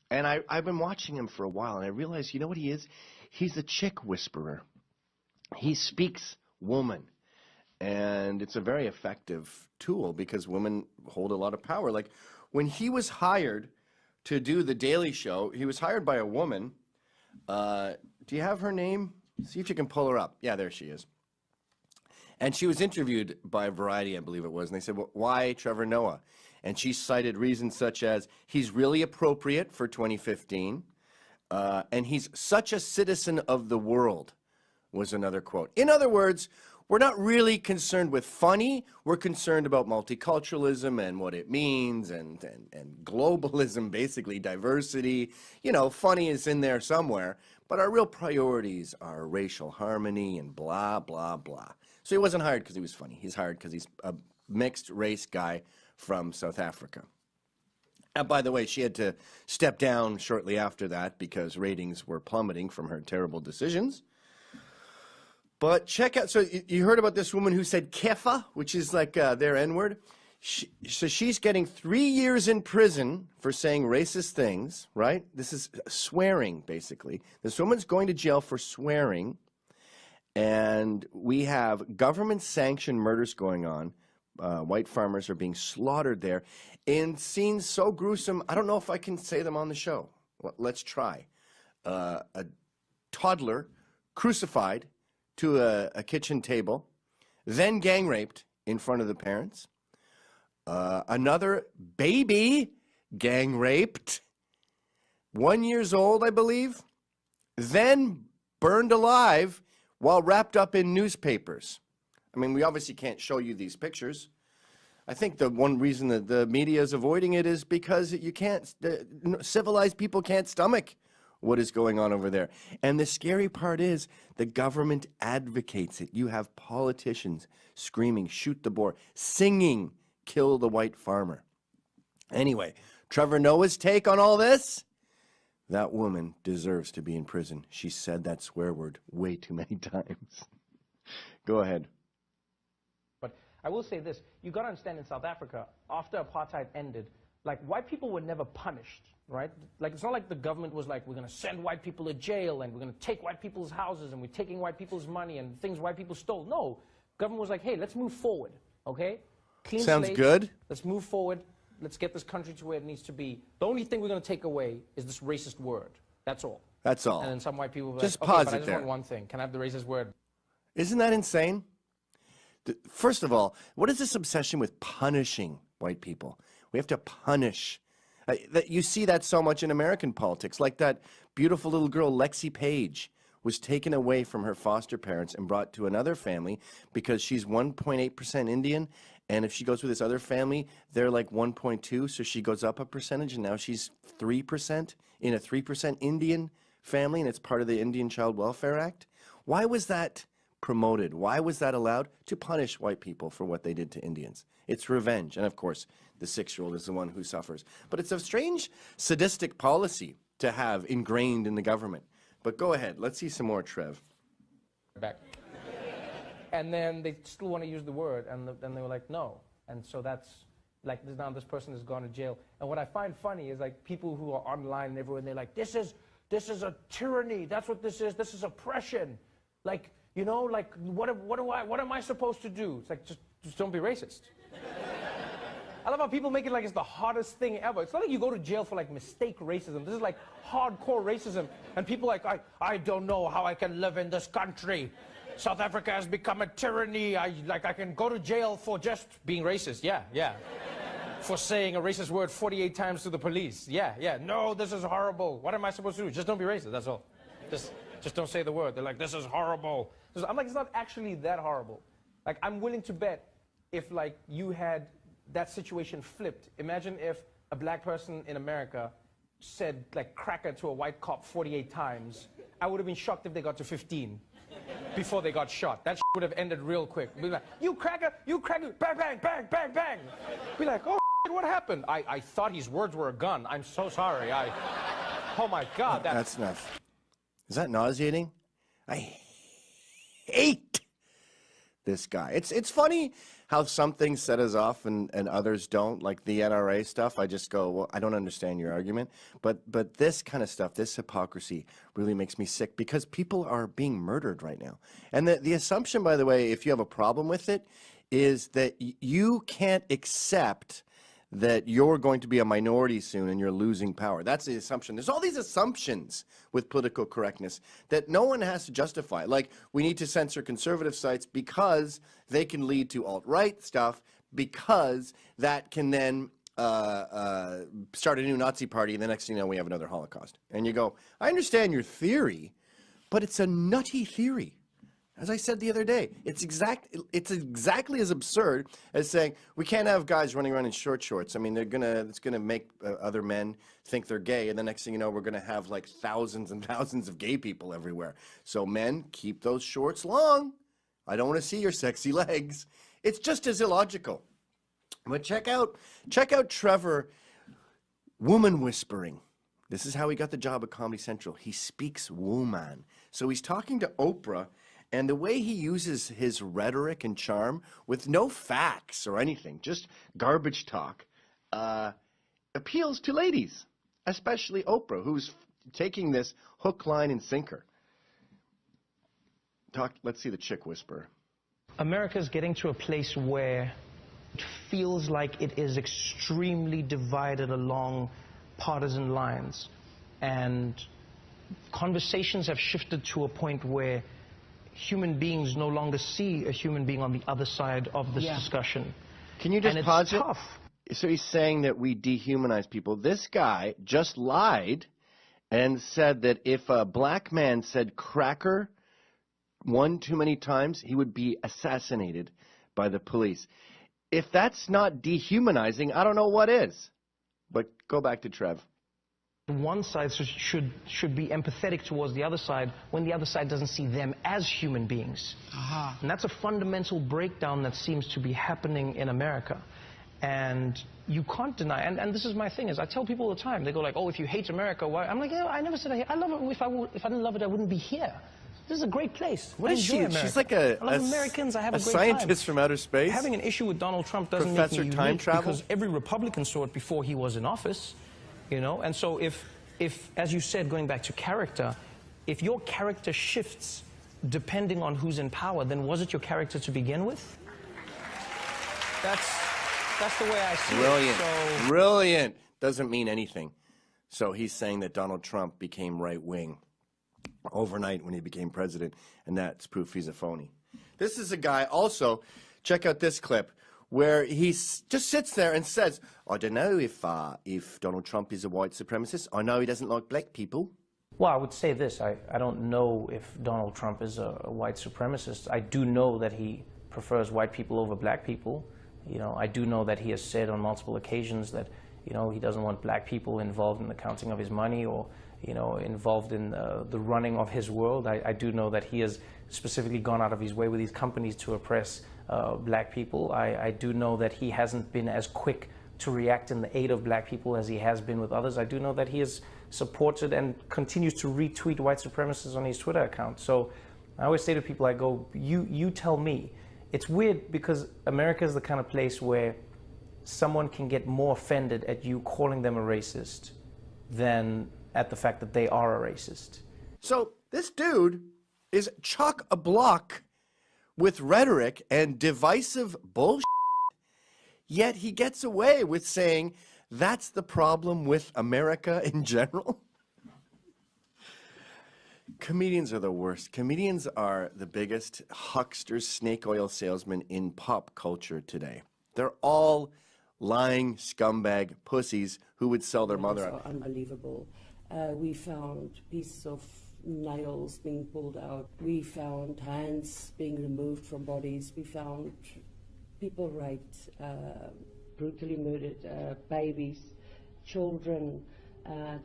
And I've been watching him for a while, and I realized, you know what he is? He's a chick whisperer. He speaks woman. And it's a very effective tool because women hold a lot of power. Like when he was hired to do The Daily Show, he was hired by a woman. Do you have her name? See if you can pull her up. Yeah, there she is. And she was interviewed by Variety, I believe it was, and they said, well, why Trevor Noah? And she cited reasons such as he's really appropriate for 2015, and he's such a citizen of the world, was another quote. In other words, we're not really concerned with funny. We're concerned about multiculturalism and what it means and globalism, basically, diversity. You know, funny is in there somewhere, but our real priorities are racial harmony and blah, blah, blah. So he wasn't hired because he was funny. He's hired because he's a mixed race guy from South Africa. And by the way, she had to step down shortly after that because ratings were plummeting from her terrible decisions. But check out, so you heard about this woman who said kefa, which is like their N-word. So she's getting 3 years in prison for saying racist things, right? This is swearing, basically. This woman's going to jail for swearing, and we have government-sanctioned murders going on. White farmers are being slaughtered there in scenes so gruesome, I don't know if I can say them on the show. Let's try. A toddler crucified to a kitchen table, then gang raped in front of the parents. Another baby gang raped, 1 year old, I believe, then burned alive while wrapped up in newspapers. I mean, we obviously can't show you these pictures. I think the one reason that the media is avoiding it is because you can't, civilized people can't stomach what is going on over there. And the scary part is the government advocates it. You have politicians screaming, shoot the boar, singing, kill the white farmer. Anyway, Trevor Noah's take on all this? That woman deserves to be in prison. She said that swear word way too many times. Go ahead. But I will say this, you got to understand in South Africa, after apartheid ended, like white people were never punished. Right? Like, it's not like the government was like, we're going to send white people to jail and we're going to take white people's houses and we're taking white people's money and things white people stole. No. Government was like, hey, let's move forward, okay? Clean Sounds slate, good. Let's move forward. Let's get this country to where it needs to be. The only thing we're going to take away is this racist word. That's all. That's all. And then some white people were just like, pause okay, but it I just there. want one thing. Can I have the racist word? Isn't that insane? First of all, what is this obsession with punishing white people? We have to punish. You see that so much in American politics, like that beautiful little girl, Lexi Page, was taken away from her foster parents and brought to another family because she's 1.8% Indian, and if she goes with this other family, they're like 1.2, so she goes up a percentage, and now she's 3% in a 3% Indian family, and it's part of the Indian Child Welfare Act. Why was that promoted? Why was that allowed? To punish white people for what they did to Indians. It's revenge, and of course, the 6-year-old is the one who suffers. But it's a strange, sadistic policy to have ingrained in the government. But go ahead. Let's see some more, Trev. Back. And then they still want to use the word, and then they were like, no. And so that's, like, now this person has gone to jail. And what I find funny is, like, people who are online and everywhere, and they're like, this is a tyranny. That's what this is. This is oppression. Like, you know, like, what am I supposed to do? It's like, just don't be racist. I love how people make it like it's the hardest thing ever. It's not like you go to jail for like mistake racism. This is like hardcore racism. And people are like, I don't know how I can live in this country. South Africa has become a tyranny. I can go to jail for just being racist. Yeah. For saying a racist word 48 times to the police. Yeah. No, this is horrible. What am I supposed to do? Just don't be racist, that's all. Just don't say the word. They're like, this is horrible. I'm like, it's not actually that horrible. Like, I'm willing to bet if like you had that situation flipped. Imagine if a black person in America said like cracker to a white cop 48 times. I would have been shocked if they got to 15 before they got shot. That would have ended real quick. Be like, you cracker, bang, bang, bang, bang, bang. Be like, oh, what happened? I thought his words were a gun. I'm so sorry. Oh my God. That's enough. Is that nauseating? I hate this guy. It's funny how some things set us off and others don't, like the NRA stuff. I just go, well, I don't understand your argument. But this kind of stuff, this hypocrisy really makes me sick because people are being murdered right now. And the assumption, by the way, if you have a problem with it, is that you can't accept that you're going to be a minority soon and you're losing power. That's the assumption. There's all these assumptions with political correctness that no one has to justify. Like, we need to censor conservative sites because they can lead to alt-right stuff, because that can then start a new Nazi party, and the next thing you know, we have another Holocaust. And you go, I understand your theory, but it's a nutty theory. As I said the other day, it's exactly as absurd as saying we can't have guys running around in short shorts. I mean, it's gonna make other men think they're gay, and the next thing you know, we're gonna have like thousands and thousands of gay people everywhere. So men, keep those shorts long. I don't want to see your sexy legs. It's just as illogical. But check out Trevor, woman whispering. This is how he got the job at Comedy Central. He speaks woman. So he's talking to Oprah. And the way he uses his rhetoric and charm with no facts or anything, just garbage talk, appeals to ladies, especially Oprah, who's taking this hook, line, and sinker. Let's see the chick whisperer. America's getting to a place where it feels like it is extremely divided along partisan lines. And conversations have shifted to a point where human beings no longer see a human being on the other side of this discussion. Can you just pause it? Tough. So he's saying that we dehumanize people. This guy just lied and said that if a black man said cracker one too many times, he would be assassinated by the police. If that's not dehumanizing, I don't know what is. But go back to Trev. One side should be empathetic towards the other side when the other side doesn't see them as human beings. And that's a fundamental breakdown that seems to be happening in America. And you can't deny, and this is my thing, is I tell people all the time, they go like, oh, if you hate America, why? I'm like, yeah, I never said I love it. If I didn't love it, I wouldn't be here. This is a great place. What is she? She's like I love Americans. I have a great scientist time. from outer space. Having an issue with Donald Trump doesn't Professor make me time unique travel? because every Republican saw it before he was in office, you know. And so if, as you said, going back to character, if your character shifts depending on who's in power, then was it your character to begin with? That's the way I see Brilliant. it. So, brilliant. Doesn't mean anything. So he's saying that Donald Trump became right-wing overnight when he became president, and that's proof he's a phony. This is a guy also, check out this clip, where he just sits there and says, I don't know if Donald Trump is a white supremacist. I know he doesn't like black people. Well, I would say this. I don't know if Donald Trump is a white supremacist. I do know that he prefers white people over black people. You know, I do know that he has said on multiple occasions that, you know, he doesn't want black people involved in the counting of his money or, you know, involved in the running of his world. I do know that he has specifically gone out of his way with these companies to oppress black people. I do know that he hasn't been as quick to react in the aid of black people as he has been with others. I do know that he has supported and continues to retweet white supremacists on his Twitter account. So I always say to people, I go, you tell me. It's weird because America is the kind of place where someone can get more offended at you calling them a racist than at the fact that they are a racist. So this dude is chock-a-block with rhetoric and divisive bullshit, yet he gets away with saying that's the problem with America in general. Comedians are the worst. Comedians are the biggest hucksters, snake oil salesmen in pop culture today. They're all lying scumbag pussies who would sell their mother out. Unbelievable. We found pieces of nails being pulled out. We found hands being removed from bodies. We found people raped, brutally murdered, babies, children.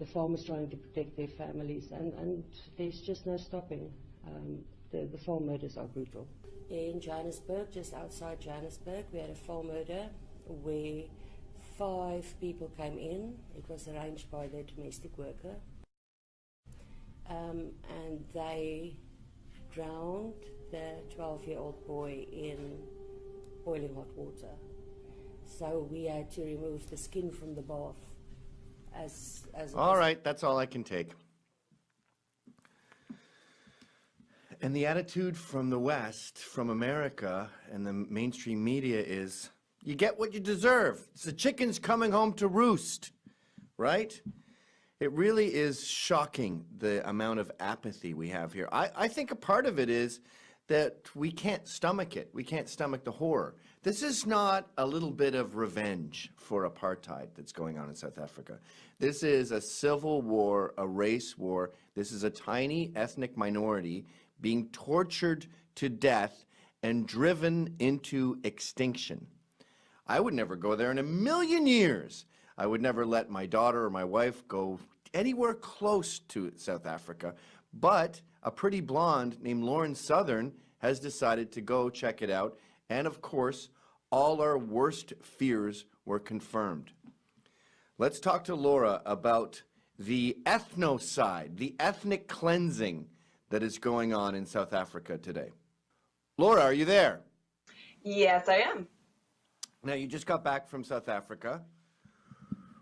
The farmers trying to protect their families, and there's just no stopping. The farm murders are brutal. In Johannesburg, just outside Johannesburg, we had a farm murder where 5 people came in. It was arranged by their domestic worker. And they drowned the 12-year-old boy in boiling hot water. So we had to remove the skin from the bath. All right, that's all I can take. And the attitude from the West, from America, and the mainstream media is, you get what you deserve. It's the chickens coming home to roost, right? It really is shocking, the amount of apathy we have here. I think a part of it is that we can't stomach it. We can't stomach the horror. This is not a little bit of revenge for apartheid that's going on in South Africa. This is a civil war, a race war. This is a tiny ethnic minority being tortured to death and driven into extinction. I would never go there in a million years. I would never let my daughter or my wife go anywhere close to South Africa. But a pretty blonde named Lauren Southern has decided to go check it out. And of course, all our worst fears were confirmed. Let's talk to Laura about the ethnocide, the ethnic cleansing that is going on in South Africa today. Laura, are you there? Yes, I am. Now, you just got back from South Africa.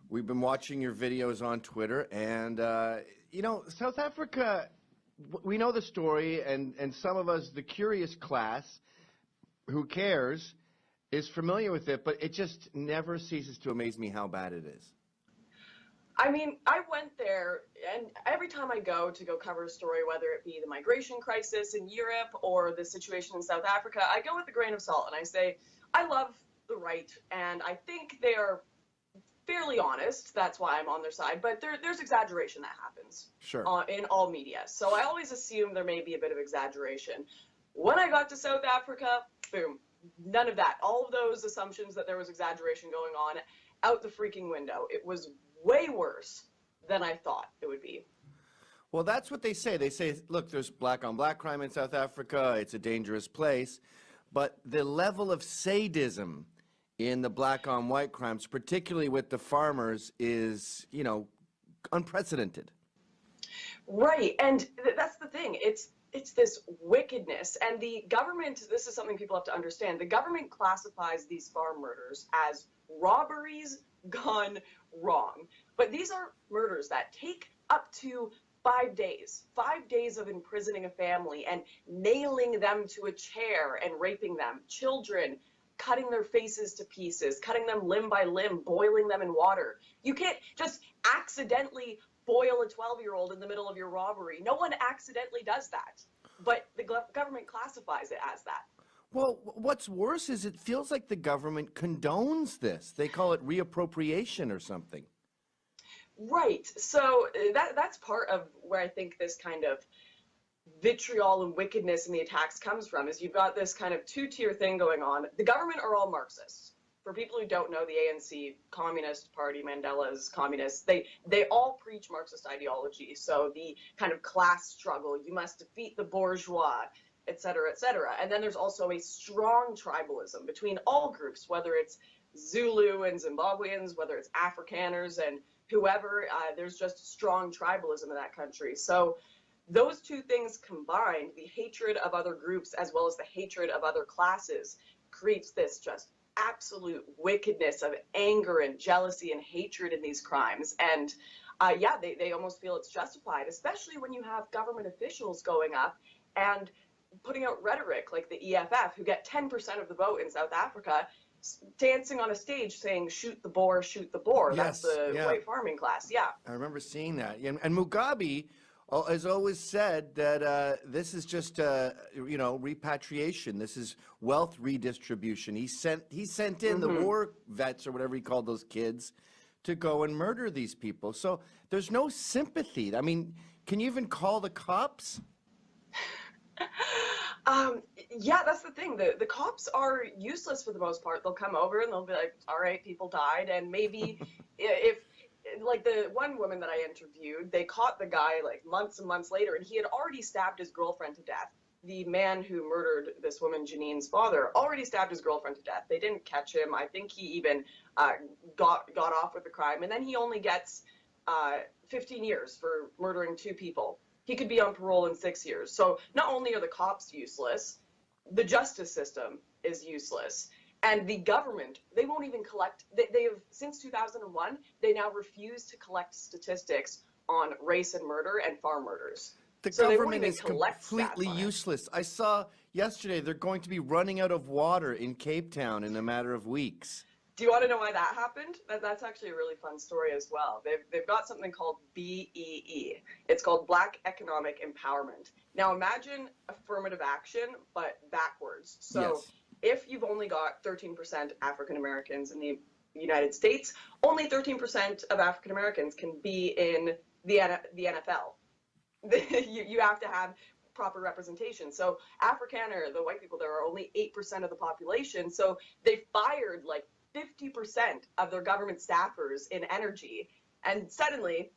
We've been watching your videos on Twitter, and, you know, South Africa, we know the story, and some of us, the curious class, who cares, is familiar with it, but it just never ceases to amaze me how bad it is. I mean, I went there, and every time I go to cover a story, whether it be the migration crisis in Europe or the situation in South Africa, I go with a grain of salt, and I say, I love the right, and I think they are fairly honest. That's why I'm on their side, but there's exaggeration that happens in all media. So I always assume there may be a bit of exaggeration. When I got to South Africa, boom, none of that. All of those assumptions that there was exaggeration going on, out the freaking window. It was way worse than I thought it would be. Well, that's what they say. They say, look, there's black-on-black crime in South Africa. It's a dangerous place. But the level of sadism in the black-on-white crimes, particularly with the farmers, is, you know, unprecedented. Right, and that's the thing. It's this wickedness, and the government, this is something people have to understand, the government classifies these farm murders as robberies gone wrong. But these are murders that take up to 5 days. 5 days of imprisoning a family and nailing them to a chair and raping them. Children, cutting their faces to pieces, cutting them limb by limb, boiling them in water. You can't just accidentally boil a 12-year-old in the middle of your robbery. No one accidentally does that. But the government classifies it as that. Well, what's worse is it feels like the government condones this. They call it reappropriation or something. Right. So that's part of where I think this kind of vitriol and wickedness in the attacks comes from, is you've got this kind of two-tier thing going on. The government are all Marxists. For people who don't know, the ANC, Communist Party, Mandela's communists, they all preach Marxist ideology. So the kind of class struggle, you must defeat the bourgeois, et cetera, et cetera. And then there's also a strong tribalism between all groups, whether it's Zulu and Zimbabweans, whether it's Afrikaners and whoever, there's just strong tribalism in that country. So those two things combined, the hatred of other groups as well as the hatred of other classes, creates this just absolute wickedness of anger and jealousy and hatred in these crimes. And yeah, they almost feel it's justified, especially when you have government officials going up and putting out rhetoric like the EFF, who get 10% of the vote in South Africa, dancing on a stage saying, shoot the boar, shoot the boar. Yes, that's the white farming class, yeah. I remember seeing that. And Mugabe has always said that this is just, you know, repatriation. This is wealth redistribution. He sent in the war vets, or whatever he called those kids, to go and murder these people. So there's no sympathy. I mean, can you even call the cops? Yeah, that's the thing. The cops are useless for the most part. They'll come over and they'll be like, all right, people died. And maybe if, like the one woman that I interviewed, they caught the guy like months and months later, and he had already stabbed his girlfriend to death. The man who murdered this woman, Janine's father, already stabbed his girlfriend to death. They didn't catch him. I think he even got off with the crime. And then he only gets 15 years for murdering 2 people. He could be on parole in 6 years. So not only are the cops useless, The justice system is useless. And the government, they won't even collect, they have, since 2001, they now refuse to collect statistics on race and murder and farm murders. The So government is collect completely stats on it. useless. I saw yesterday they're going to be running out of water in Cape Town in a matter of weeks. Do you want to know why that happened? That's actually a really fun story as well. They've got something called BEE. It's called Black Economic Empowerment. Now imagine affirmative action, but backwards. So Yes. if you've only got 13% African Americans in the United States, only 13% of African Americans can be in the NFL. You have to have proper representation. So Afrikaner, the white people there, are only 8% of the population. So they fired like 50% of their government staffers in energy. And suddenly